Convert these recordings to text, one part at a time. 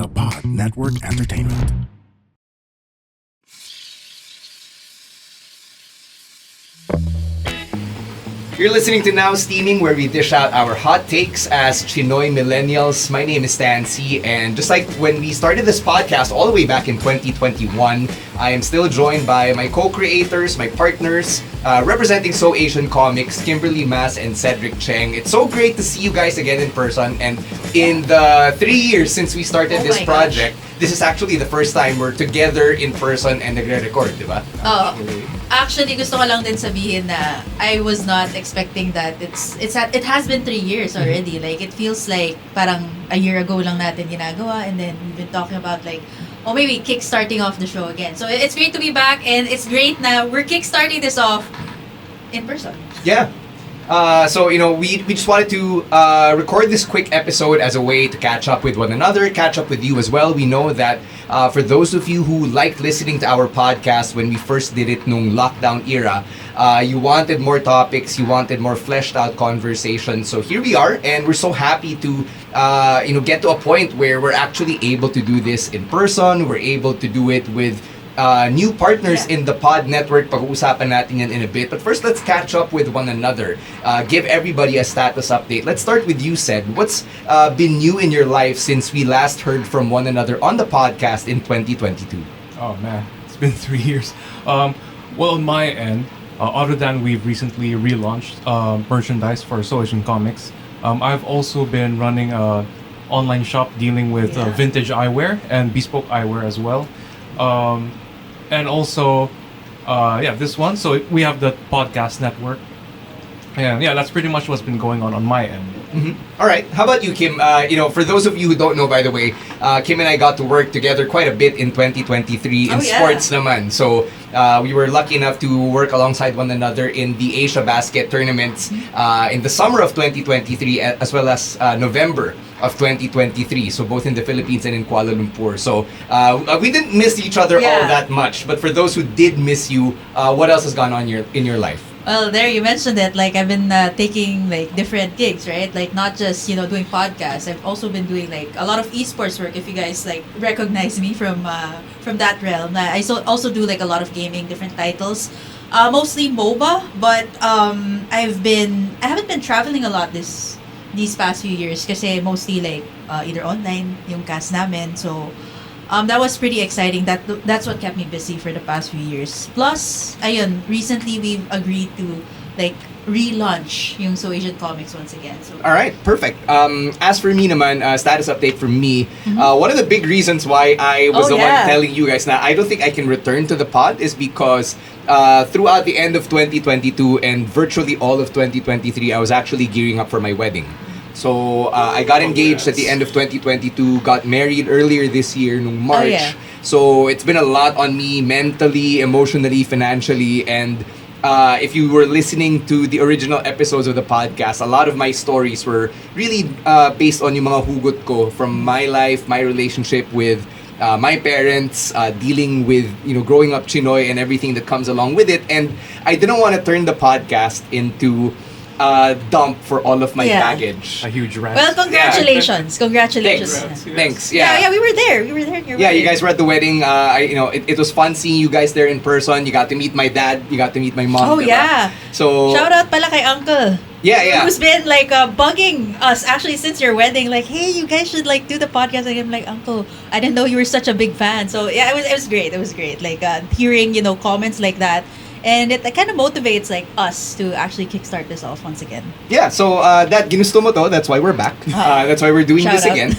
the Pod Network Entertainment. You're listening to Now Steaming, where we dish out our hot takes as Chinoy millennials. My name is Stan C, and just like when we started this podcast all the way back in 2021, I am still joined by my co-creators, my partners, representing So Asian Comics, Kimberly Mas and Cedric Cheng. It's so great to see you guys again in person, and in the 3 years since we started this project, this is actually the first time we're together in person and nagre-record, di ba? Actually, gusto ko lang din sabihin na I was not expecting that it has been 3 years already. Like, it feels like parang a year ago lang natin ginagawa, and then we've been talking about like, oh, maybe kickstarting off the show again. So it's great to be back, and it's great na we're kickstarting this off in person. Yeah. So, we just wanted to record this quick episode as a way to catch up with one another, catch up with you as well. We know that for those of you who liked listening to our podcast when we first did it nung lockdown era, you wanted more topics, you wanted more fleshed out conversations. So here we are, and we're so happy to get to a point where we're actually able to do this in person. We're able to do it with new partners in the Pod Network. Pag-uusapan natin yan in a bit. But first, let's catch up with one another. Give everybody a status update. Let's start with you, Ced. What's been new in your life since we last heard from one another on the podcast in 2022? Oh man, it's been 3 years. Well, on my end, other than we've recently relaunched merchandise for So Asian Comics, I've also been running a online shop dealing with vintage eyewear and bespoke eyewear as well. And also, this one. So we have the podcast network. And that's pretty much what's been going on my end. Mm-hmm. All right. How about you, Kim? For those of you who don't know, by the way, Kim and I got to work together quite a bit in 2023 in sports naman. So we were lucky enough to work alongside one another in the Asia Basket tournaments in the summer of 2023 as well as November of 2023. So both in the Philippines and in Kuala Lumpur. So we didn't miss each other all that much. But for those who did miss you, what else has gone on in your life? Well, there you mentioned it. Like, I've been taking like different gigs, right? Like, not just doing podcasts. I've also been doing like a lot of esports work. If you guys like recognize me from that realm, I also do like a lot of gaming, different titles, mostly MOBA. But I haven't been traveling a lot these past few years kasi mostly like either online yung cast namin. So that was pretty exciting. That's what kept me busy for the past few years. Plus, ayun, recently we've agreed to like relaunch yung So Asian Comics once again. So all right, perfect. As for me naman, status update from me. One of the big reasons why I was one telling you guys na I don't think I can return to the pod is because throughout the end of 2022 and virtually all of 2023, I was actually gearing up for my wedding. So I got engaged at the end of 2022, got married earlier this year, nung March. So it's been a lot on me mentally, emotionally, financially, and if you were listening to the original episodes of the podcast, a lot of my stories were really based on yung mga hugot ko from my life, my relationship with my parents, dealing with growing up Chinoy and everything that comes along with it. And I didn't want to turn the podcast into dump for all of my baggage. A huge rant. well, congratulations. Congratulations. Thanks. Yeah, we were there. We were there. You guys were at the wedding. It was fun seeing you guys there in person. You got to meet my dad. You got to meet my mom. Oh, diba? yeah. So shout out pala kay Uncle. Yeah. Who's been like bugging us actually since your wedding. Like, hey, you guys should like do the podcast. And I'm like, Uncle, I didn't know you were such a big fan. So yeah, it was great. It was great. Like hearing comments like that. And it kind of motivates like us to actually kickstart this off once again. Yeah, so that ginusto mo to, that's why we're back. That's why we're doing Shout this out. again.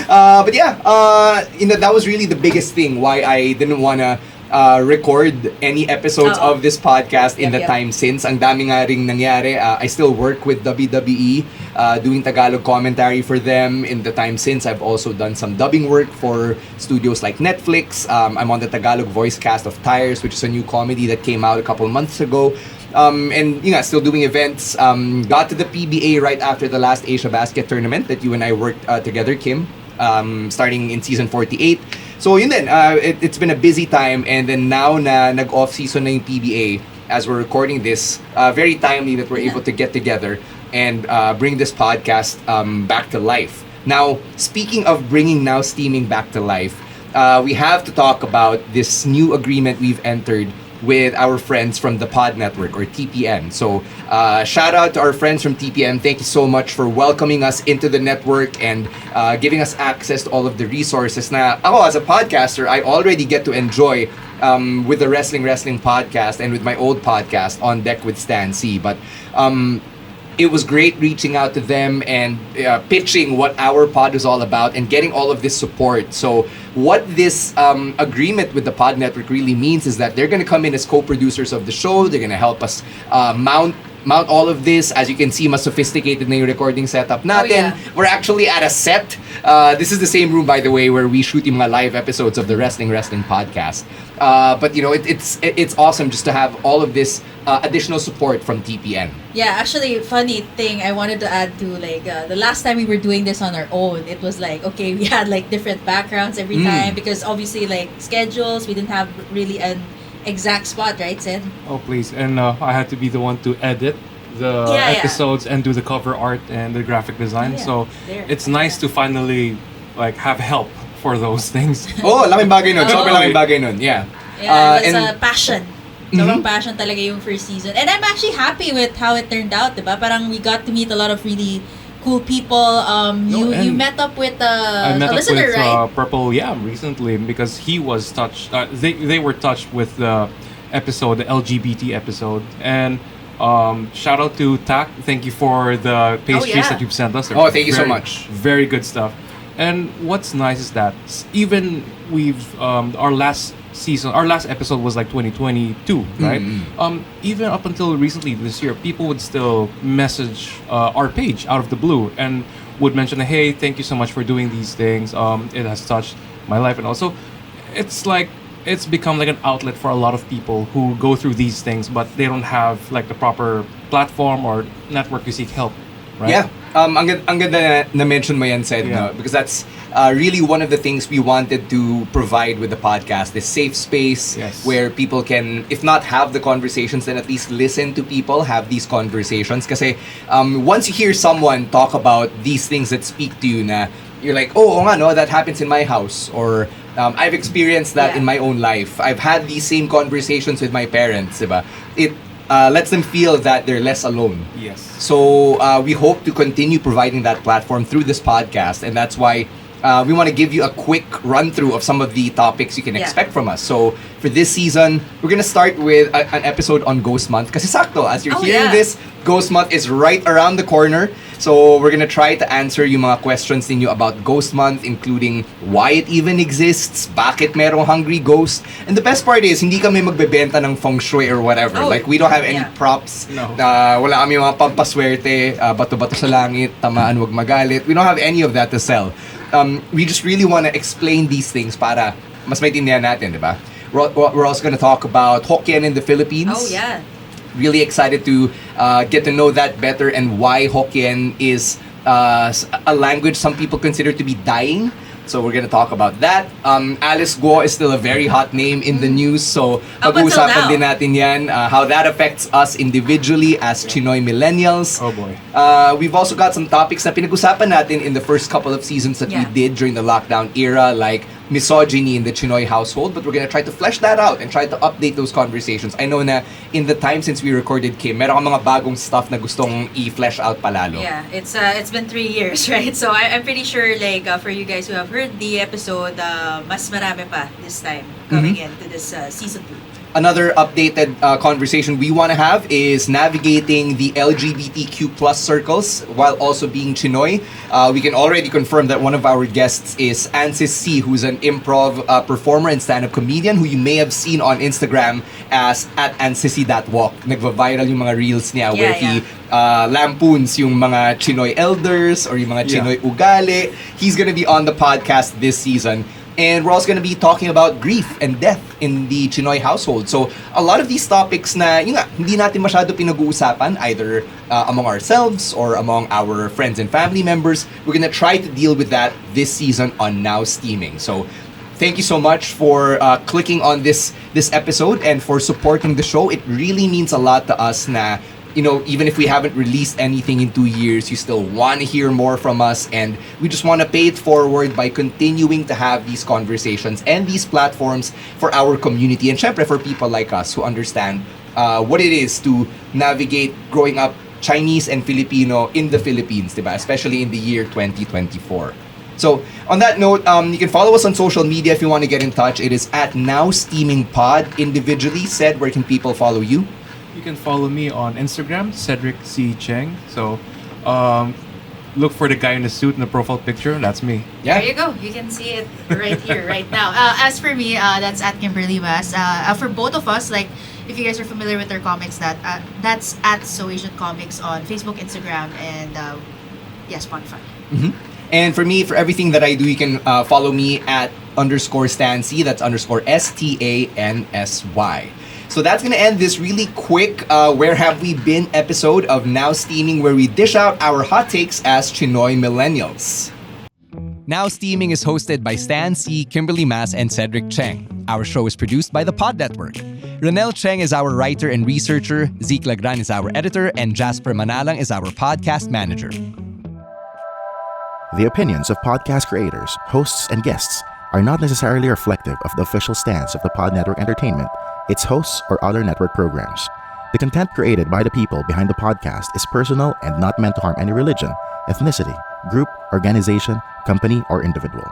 But yeah, that was really the biggest thing why I didn't wanna record any episodes of this podcast in the time since. Ang dami nga ring nangyari. I still work with WWE, doing Tagalog commentary for them in the time since. I've also done some dubbing work for studios like Netflix. I'm on the Tagalog voice cast of Tires, which is a new comedy that came out a couple months ago. And still doing events. Got to the PBA right after the last Asia Basket tournament that you and I worked together, Kim, starting in season 48. So yun din, it's been a busy time, and then now na nag-off season na yung PBA, as we're recording this, very timely that we're able to get together and bring this podcast back to life. Now, speaking of bringing Now Steaming back to life, we have to talk about this new agreement we've entered with our friends from the Pod Network or TPN. So, shout out to our friends from TPN. Thank you so much for welcoming us into the network and giving us access to all of the resources. Na ako as a podcaster, I already get to enjoy with the Wrestling podcast and with my old podcast On Deck with Stan C. But it was great reaching out to them and pitching what our pod is all about and getting all of this support. So what this agreement with the Pod Network really means is that they're going to come in as co-producers of the show. They're going to help us mount all of this. As you can see, mas sophisticated na yung recording setup natin. Oh, yeah. We're actually at a set. This is the same room, by the way, where we shoot yung mga live episodes of the Wrestling podcast. But you know, it's awesome just to have all of this additional support from TPN. Yeah, actually, funny thing I wanted to add to like the last time we were doing this on our own, it was like okay, we had like different backgrounds every time because obviously like schedules, we didn't have really an exact spot, right, Sid? Oh please, and I had to be the one to edit the episodes and do the cover art and the graphic design. So it's nice to finally like have help for those things. Oh, laking bagay nun. Sobrang laking bagay nun. Yeah. Yeah, it's a passion. Sobrang passion talaga yung first season. And I'm actually happy with how it turned out, diba? Parang we got to meet a lot of really cool people. You met up with I met a up listener, with right? Purple, recently because he was touched. They were touched with the episode, the LGBT episode, and shout out to Tak. Thank you for the pastries that you've sent us. Oh, thank you so much. Very good stuff. And what's nice is that even our last episode was like 2022, right? Even up until recently this year, people would still message our page out of the blue and would mention, hey, thank you so much for doing these things. It has touched my life. And also, it's like it's become like an outlet for a lot of people who go through these things, but they don't have like the proper platform or network to seek help, right? Yeah. Ang ganda na mention mo yan, Sed, no? Because that's really one of the things we wanted to provide with the podcast, this safe space where people can, if not have the conversations, then at least listen to people have these conversations. Kasi once you hear someone talk about these things that speak to you na, you're like, oh, nga, no, that happens in my house. Or I've experienced that in my own life. I've had these same conversations with my parents, diba? It lets them feel that they're less alone. Yes. So we hope to continue providing that platform through this podcast, and that's why we want to give you a quick run-through of some of the topics you can expect from us. So for this season, we're gonna start with an episode on Ghost Month. Kasi sakto, as you're hearing this, Ghost Month is right around the corner. So we're gonna try to answer yung mga questions ninyo about Ghost Month, including why it even exists, bakit merong hungry ghost, and the best part is hindi kami magbebenta ng feng shui or whatever. Like we don't have any props. No. Wala kami mga pampaswerte, bato-bato sa langit, tamaan wag magalit. We don't have any of that to sell. We just really want to explain these things para mas maintindihan natin, di ba? We're also gonna talk about Hokkien in the Philippines. Oh yeah. Really excited to get to know that better and why Hokkien is a language some people consider to be dying. So we're gonna talk about that. Alice Guo is still a very hot name in the news, so pag-uusapan din natin yan, how that affects us individually as Chinoy millennials. Oh boy. We've also got some topics na pinag-usapan natin in the first couple of seasons that we did during the lockdown era, like misogyny in the Chinoy household, but we're gonna try to flesh that out and try to update those conversations. I know na in the time since we recorded Kim, meron kang mga bagong stuff na gustong i-flesh out palalo. Yeah, it's been 3 years, right? So I'm pretty sure like for you guys who have heard the episode, mas marami pa this time coming into this season 2. Another updated conversation we want to have is navigating the LGBTQ plus circles while also being Chinoy. We can already confirm that one of our guests is Ansis C, who's an improv performer and stand-up comedian who you may have seen on Instagram as at ansisi.walk. Nagva-viral yung mga reels niya where he lampoons yung mga Chinoy elders or yung mga Chinoy ugali. He's gonna be on the podcast this season. And we're also going to be talking about grief and death in the Chinoy household. So, a lot of these topics na, yun nga, hindi natin masyado pinag-uusapan, either among ourselves or among our friends and family members. We're going to try to deal with that this season on Now Steaming. So, thank you so much for clicking on this episode and for supporting the show. It really means a lot to us na even if we haven't released anything in 2 years, you still want to hear more from us, and we just want to pay it forward by continuing to have these conversations and these platforms for our community, and syempre for people like us who understand what it is to navigate growing up Chinese and Filipino in the Philippines, diba? Especially in the year 2024. So, on that note, you can follow us on social media if you want to get in touch. It is at Now Steaming Pod. Individually, said, where can people follow you? You can follow me on Instagram, Cedric C. Cheng. So, look for the guy in the suit in the profile picture. That's me. Yeah. There you go. You can see it right here, right now. As for me, that's at Kimberly Mas. For both of us, like, if you guys are familiar with our comics, that's at So Asian Comics on Facebook, Instagram, and Spotify. Mm-hmm. And for me, for everything that I do, you can follow me at _Stansy. That's _STANSY. So that's going to end this really quick Where Have We Been episode of Now Steaming, where we dish out our hot takes as Chinoy millennials. Now Steaming is hosted by Stan C, Kimberly Mas, and Cedric Cheng. Our show is produced by the Pod Network. Ronel Cheng is our writer and researcher, Zeke Lagran is our editor, and Jasper Manalang is our podcast manager. The opinions of podcast creators, hosts, and guests are not necessarily reflective of the official stance of the Pod Network Entertainment, its hosts, or other network programs. The content created by the people behind the podcast is personal and not meant to harm any religion, ethnicity, group, organization, company, or individual.